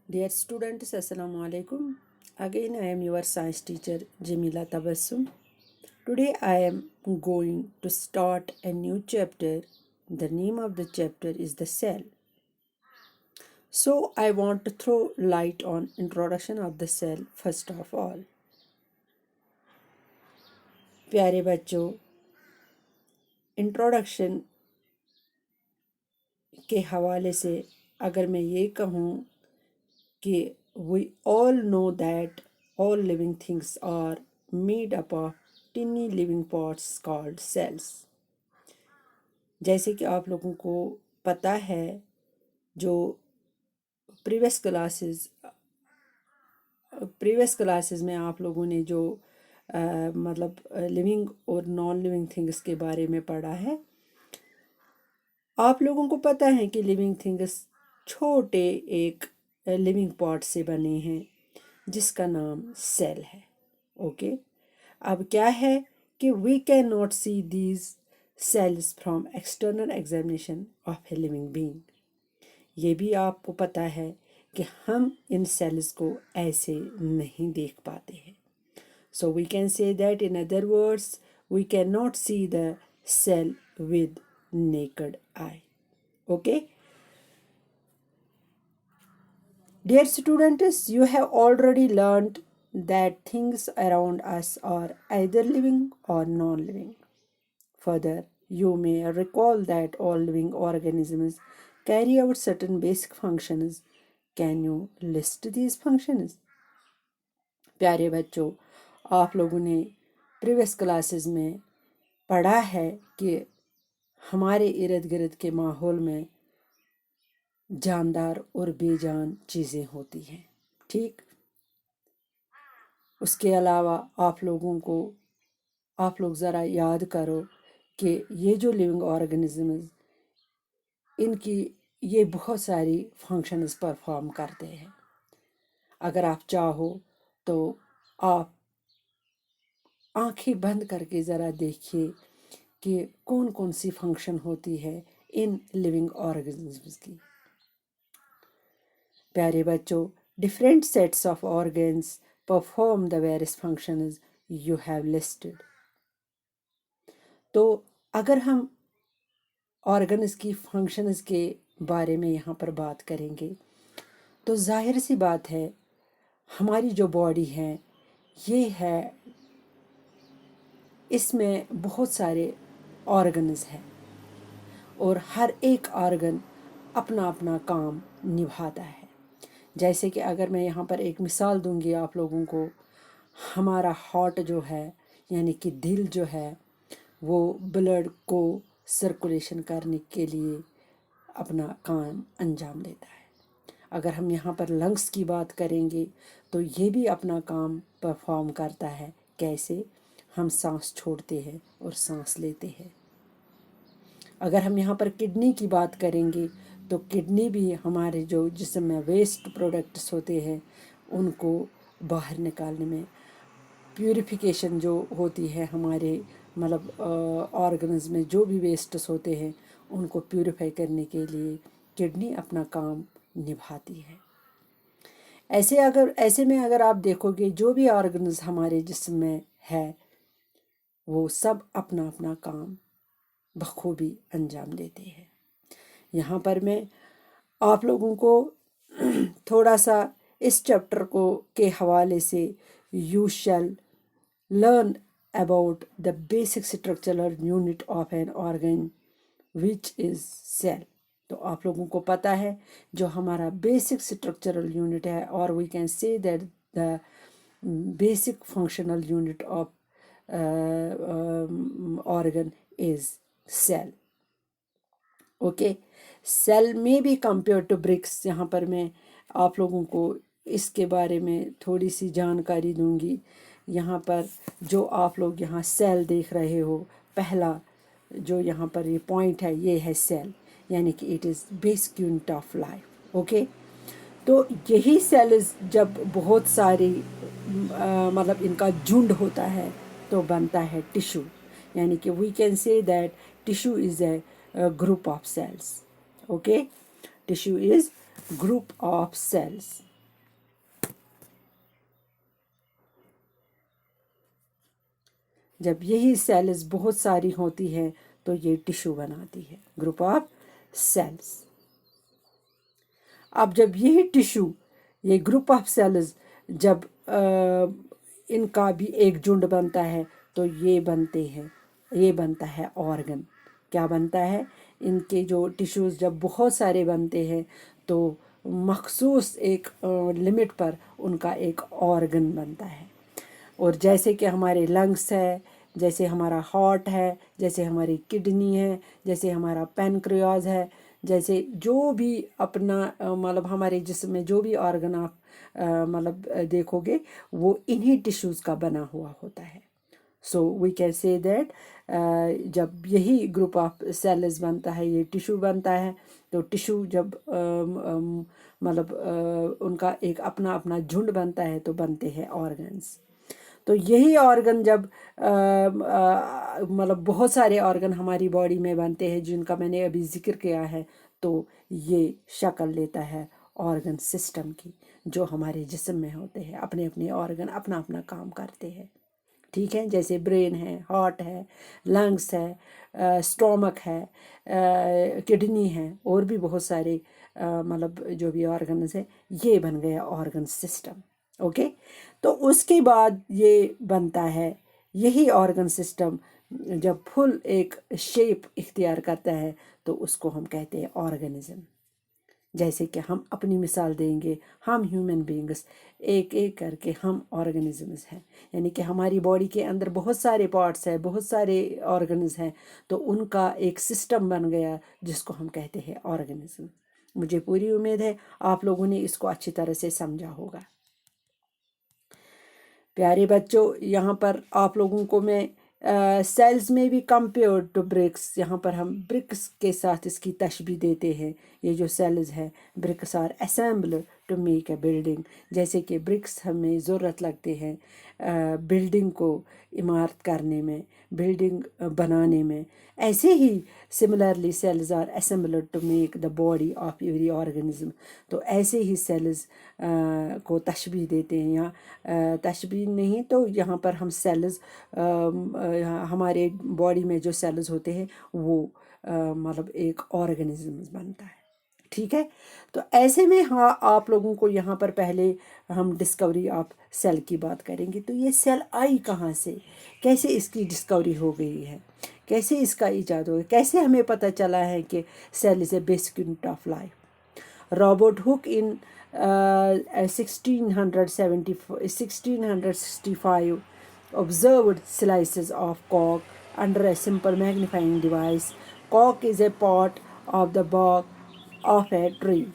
Dear students, Assalamu alaikum. Again, I am your science teacher Jamila Tabassum. Today, I am going to start a new chapter. The name of the chapter is the cell. So, I want to throw light on introduction of the cell first of all. प्यारे बच्चों, introduction के हवाले से अगर मैं ये कहूँ कि we all know that all living things are made up of tiny living parts called cells. जैसे कि आप लोगों को पता है, जो प्रीवियस क्लासेस में आप लोगों ने जो मतलब लिविंग और नॉन लिविंग थिंग्स के बारे में पढ़ा है, आप लोगों को पता है कि लिविंग थिंग्स छोटे एक लिविंग पार्ट से बने हैं जिसका नाम सेल है. ओके, अब क्या है कि we can not see these cells from external examination of a living being. ये भी आपको पता है कि हम इन सेल्स को ऐसे नहीं देख पाते हैं. So we can say that in other words we can not see the cell with naked eye. Okay, dear students, you have already learned that things around us are either living or non-living. Further, you may recall that all living organisms carry out certain basic functions. Can you list these functions? प्यारे बच्चों, आप लोगों ने previous classes में पढ़ा है कि हमारे इर्द गिर्द के माहौल में जानदार और बेजान चीज़ें होती हैं. ठीक, उसके अलावा आप लोग ज़रा याद करो कि ये जो लिविंग ऑर्गेनिजम्स, इनकी ये बहुत सारी फंक्शंस परफॉर्म करते हैं. अगर आप चाहो तो आप आंखें बंद करके ज़रा देखिए कि कौन कौन सी फंक्शन होती है इन लिविंग ऑर्गेनिजम्स की. प्यारे बच्चों, different sets of organs perform the various functions you have listed. तो अगर हम ऑर्गन्स की फंक्शंस के बारे में यहाँ पर बात करेंगे तो जाहिर सी बात है, हमारी जो बॉडी है ये है, इसमें बहुत सारे ऑर्गन्स हैं और हर एक ऑर्गन अपना अपना काम निभाता है. जैसे कि अगर मैं यहाँ पर एक मिसाल दूंगी आप लोगों को, हमारा हार्ट जो है यानी कि दिल जो है वो ब्लड को सर्कुलेशन करने के लिए अपना काम अंजाम देता है. अगर हम यहाँ पर लंग्स की बात करेंगे तो ये भी अपना काम परफॉर्म करता है. कैसे? हम सांस छोड़ते हैं और सांस लेते हैं. अगर हम यहाँ पर किडनी की बात करेंगे तो किडनी भी हमारे जो जिस्म में वेस्ट प्रोडक्ट्स होते हैं उनको बाहर निकालने में, प्यूरिफिकेशन जो होती है हमारे मतलब ऑर्गन्स में जो भी वेस्ट्स होते हैं उनको प्यूरिफाई करने के लिए किडनी अपना काम निभाती है. ऐसे में अगर आप देखोगे जो भी ऑर्गन्स हमारे जिस्म में है वो सब अपना अपना काम बखूबी अंजाम देते हैं. यहाँ पर मैं आप लोगों को थोड़ा सा इस चैप्टर के हवाले से you shall learn about the basic structural unit of an organ which is cell. तो आप लोगों को पता है जो हमारा बेसिक स्ट्रक्चरल यूनिट है, और we can say that the basic functional unit of organ is cell. Okay, cell में भी कंपेयर टू ब्रिक्स. यहाँ पर मैं आप लोगों को इसके बारे में थोड़ी सी जानकारी दूंगी. यहाँ पर जो आप लोग यहाँ सेल देख रहे हो, पहला जो यहाँ पर ये पॉइंट है ये है सेल, यानी कि it is basic unit of life. Okay, तो यही सेल्स जब बहुत सारी मतलब इनका झुंड होता है तो बनता है टिश्यू. यानी कि we can say that tissue is a group of cells. Okay, tissue is group of cells. جب یہی سیلز بہت ساری ہوتی ہیں تو یہ ٹشو بناتی ہے، گروپ آف سیلز. اب جب یہی ٹشو، یہ گروپ آف سیلز جب ان کا بھی ایک جھنڈ بنتا ہے تو یہ بنتا ہے آرگن. کیا بنتا ہے؟ ان کے جو ٹشوز جب بہت سارے بنتے ہیں تو مخصوص ایک لمٹ پر ان کا ایک آرگن بنتا ہے. اور جیسے کہ ہمارے لنگس ہے، جیسے ہمارا ہارٹ ہے، جیسے ہماری کڈنی ہے، جیسے ہمارا پینکریاز ہے، جیسے جو بھی اپنا مطلب ہمارے جسم میں جو بھی آرگن آپ مطلب دیکھو گے وہ انہی ٹشوز کا بنا ہوا ہوتا ہے. سو وی کین سے دیٹ جب یہی گروپ آف سیلز بنتا ہے، یہ ٹشو بنتا ہے، تو ٹشو جب مطلب ان کا ایک اپنا اپنا جھنڈ بنتا ہے تو بنتے ہیں آرگنز. تو یہی آرگن جب مطلب بہت سارے آرگن ہماری باڈی میں بنتے ہیں جن کا میں نے ابھی ذکر کیا ہے، تو یہ شکل لیتا ہے آرگن سسٹم کی، جو ہمارے جسم میں ہوتے ہیں. اپنے اپنے آرگن اپنا اپنا کام کرتے ہیں. ٹھیک ہے، جیسے برین ہے، ہارٹ ہے، لنگس ہے، اسٹومک ہے، کڈنی ہے، اور بھی بہت سارے مطلب جو بھی آرگنز ہیں، یہ بن گیا آرگن سسٹم. اوکے. تو اس کے بعد یہ بنتا ہے یہی آرگن سسٹم جب فل ایک شیپ اختیار کرتا ہے تو اس کو ہم کہتے ہیں آرگنزم. جیسے کہ ہم اپنی مثال دیں گے، ہم ہیومن بینگس ایک ایک کر کے ہم آرگنزمز ہیں، یعنی کہ ہماری باڈی کے اندر بہت سارے پارٹس ہیں، بہت سارے آرگنز ہیں، تو ان کا ایک سسٹم بن گیا جس کو ہم کہتے ہیں آرگنزم. مجھے پوری امید ہے آپ لوگوں نے اس کو اچھی طرح سے سمجھا ہوگا. پیارے بچوں، یہاں پر آپ لوگوں کو میں سیلز میں بھی کمپیئر ٹو برکس، یہاں پر ہم برکس کے ساتھ اس کی تشبیہ دیتے ہیں. یہ جو سیلز ہے، bricks are assembled to make a building. جیسے کہ برکس ہمیں ضرورت لگتے ہیں بلڈنگ کو عمارت کرنے میں، بلڈنگ بنانے میں، ایسے ہی similarly cells are assembled to make the body of every organism. تو ایسے ہی سیلز کو تشبیہ دیتے ہیں. یہاں تشبیہ نہیں تو یہاں پر ہم سیلز ہمارے باڈی میں جو سیلز ہوتے ہیں وہ مطلب ایک آرگنزم بنتا ہے. ٹھیک ہے. تو ایسے میں ہاں آپ لوگوں کو یہاں پر پہلے ہم ڈسکوری آف سیل کی بات کریں گے. تو یہ سیل آئی کہاں سے، کیسے اس کی ڈسکوری ہو گئی ہے، کیسے اس کا ایجاد ہو گیا، کیسے ہمیں پتہ چلا ہے کہ cell is a basic unit of life. Robert Hooke in 1665 observed slices of cork under a simple magnifying device. Cork is a part of the bark of a tree.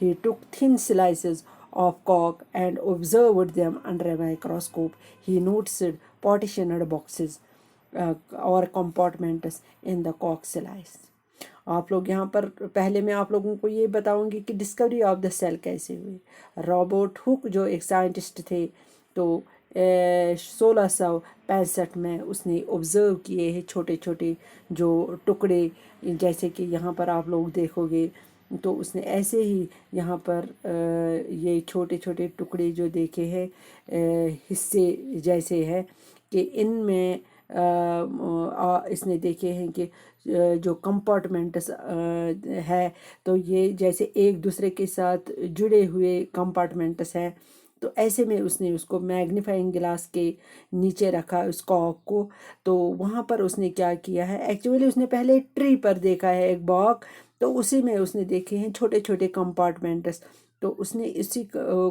He took thin slices of cork and observed them under a microscope. He noticed partitioned boxes or compartments in the cork slice. آپ لوگ یہاں پر پہلے میں آپ لوگوں کو یہ بتاؤں گی کہ ڈسکوری آف دا سیل کیسے ہوئی. رابرٹ ہک جو ایک سائنٹسٹ تھے، تو 1665 میں اس نے آبزرو کیے ہیں چھوٹے چھوٹے جو ٹکڑے، جیسے کہ یہاں پر آپ لوگ دیکھو گے تو اس نے ایسے ہی یہاں پر یہ چھوٹے چھوٹے ٹکڑے جو دیکھے ہیں حصے جیسے ہے کہ ان میں اس نے دیکھے ہیں کہ جو کمپارٹمنٹس ہے تو یہ جیسے ایک دوسرے کے ساتھ جڑے ہوئے کمپارٹمنٹس ہیں. تو ایسے میں اس نے اس کو میگنیفائنگ گلاس کے نیچے رکھا اس کاک کو. تو وہاں پر اس نے کیا کیا ہے، ایکچولی اس نے پہلے ٹری پر دیکھا ہے ایک باغ، تو اسی میں اس نے دیکھے ہیں چھوٹے چھوٹے کمپارٹمنٹس. تو اس نے اسی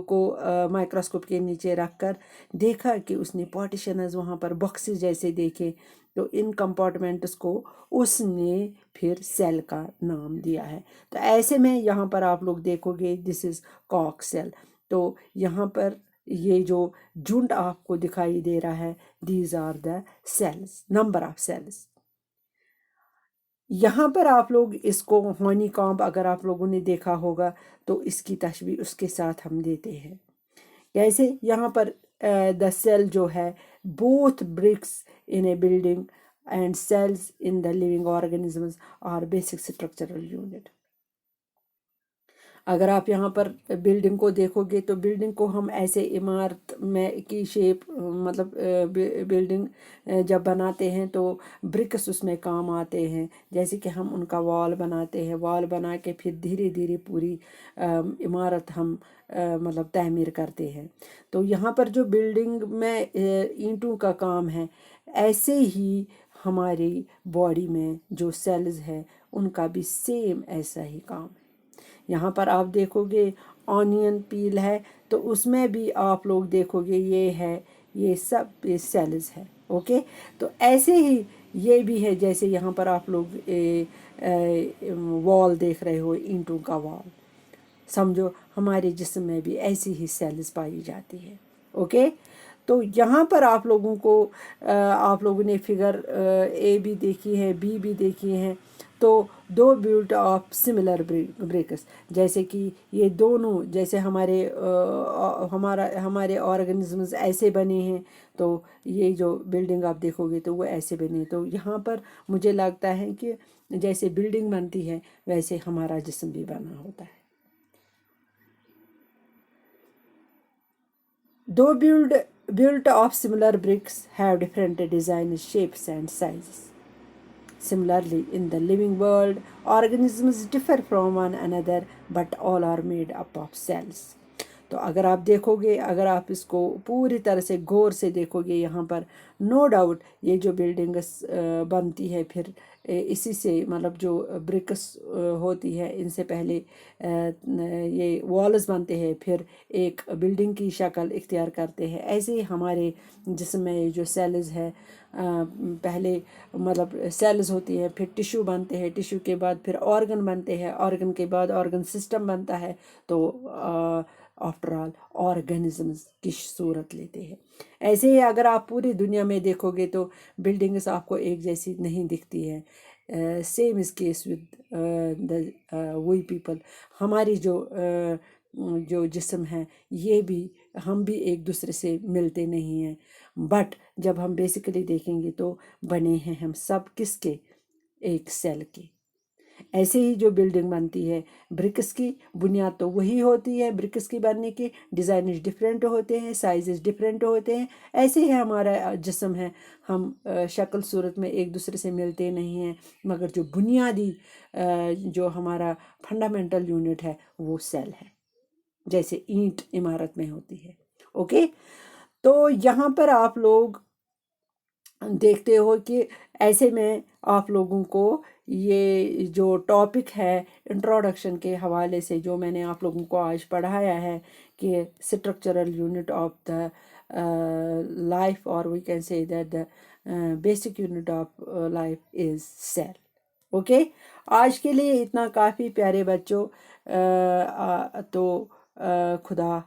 کو مائکروسکوپ کے نیچے رکھ کر دیکھا کہ اس نے پارٹیشنز وہاں پر باکسز جیسے دیکھے. تو ان کمپارٹمنٹس کو اس نے پھر سیل کا نام دیا ہے. تو ایسے میں یہاں پر آپ لوگ دیکھو گے دس از کاک سیل. تو یہاں پر یہ جو جھنڈ آپ کو دکھائی دے رہا ہے، these are the cells, number of cells. یہاں پر آپ لوگ اس کو ہونی کامب اگر آپ لوگوں نے دیکھا ہوگا تو اس کی تشبیہ اس کے ساتھ ہم دیتے ہیں. کیسے؟ یہاں پر دا سیل جو ہے، both bricks in a building and cells in the living organisms are basic structural unit. अगर आप यहाँ पर बिल्डिंग को देखोगे तो बिल्डिंग को हम ऐसे इमारत में की शेप मतलब बिल्डिंग जब बनाते हैं तो ब्रिक्स उसमें काम आते हैं, जैसे कि हम उनका वॉल बनाते हैं, वॉल बना के फिर धीरे धीरे पूरी इमारत हम मतलब तामीर करते हैं। तो यहाँ पर जो बिल्डिंग में ईंटों का काम है, ऐसे ही हमारी बॉडी में जो सेल्स है उनका भी सेम ऐसा ही काम है। यहाँ पर आप देखोगे ऑनियन पील है तो उसमें भी आप लोग देखोगे ये है, ये सब ये सेल्स है। ओके, तो ऐसे ही ये भी है, जैसे यहाँ पर आप लोग वॉल देख रहे हो, ईंटों का वॉल, समझो हमारे जिस्म में भी ऐसी ही सेल्स पाई जाती है। ओके, तो यहाँ पर आप लोगों को आप लोगों ने फिगर ए भी देखी है, बी भी देखी है। तो दो बिल्ट ऑफ सिमिलर ब्रिक्स, जैसे कि ये दोनों जैसे हमारे ऑर्गेनिजम्स ऐसे बने हैं, तो ये जो बिल्डिंग आप देखोगे तो वो ऐसे बने। तो यहाँ पर मुझे लगता है कि जैसे बिल्डिंग बनती है वैसे हमारा जिस्म भी बना होता है। Though built of similar bricks have different designs, shapes, and sizes. Similarly, in the living world, organisms differ from one another, but all are made up of cells. तो अगर आप देखोगे, अगर आप इसको पूरी तरह से गौर से देखोगे, यहाँ पर नो डाउट ये जो बिल्डिंग बनती है फिर इसी से मतलब जो ब्रिक्स होती है, इनसे पहले ये वॉल्स बनते हैं, फिर एक बिल्डिंग की शक्ल इख्तियार करते हैं। ऐसे ही हमारे जिस्म में जो सेल्स है, पहले मतलब सेल्स होती है, फिर टिश्यू बनते हैं, टिश्यू के बाद फिर ऑर्गन बनते हैं, ऑर्गन के बाद ऑर्गन सिस्टम बनता है। तो आफ्टर ऑल ऑर्गेनिजम्स की सूरत लेते हैं। ऐसे ही अगर आप पूरी दुनिया में देखोगे तो बिल्डिंग्स आपको एक जैसी नहीं दिखती है। Same is case with the we people, हमारी जो जिस्म है ये भी, हम भी एक दूसरे से मिलते नहीं हैं, बट जब हम बेसिकली देखेंगे तो बने हैं हम सब किसके, एक सेल के। ऐसे ही जो बिल्डिंग बनती है, ब्रिक्स की बुनियाद तो वही होती है, ब्रिक्स की बनने की डिज़ाइन डिफरेंट होते हैं, साइजेस डिफरेंट होते हैं। ऐसे ही हमारा जिस्म है, हम शक्ल सूरत में एक दूसरे से मिलते नहीं हैं, मगर जो बुनियादी जो हमारा फंडामेंटल यूनिट है वो सेल है, जैसे ईंट इमारत में होती है। ओके, तो यहाँ पर आप लोग देखते हो कि ऐसे में आप लोगों को ये जो टॉपिक है इंट्रोडक्शन के हवाले से जो मैंने आप लोगों को आज पढ़ाया है कि structural unit of the life, और we can say that the basic unit of life is cell. Okay, आज के लिए इतना काफ़ी प्यारे बच्चों। तो खुदा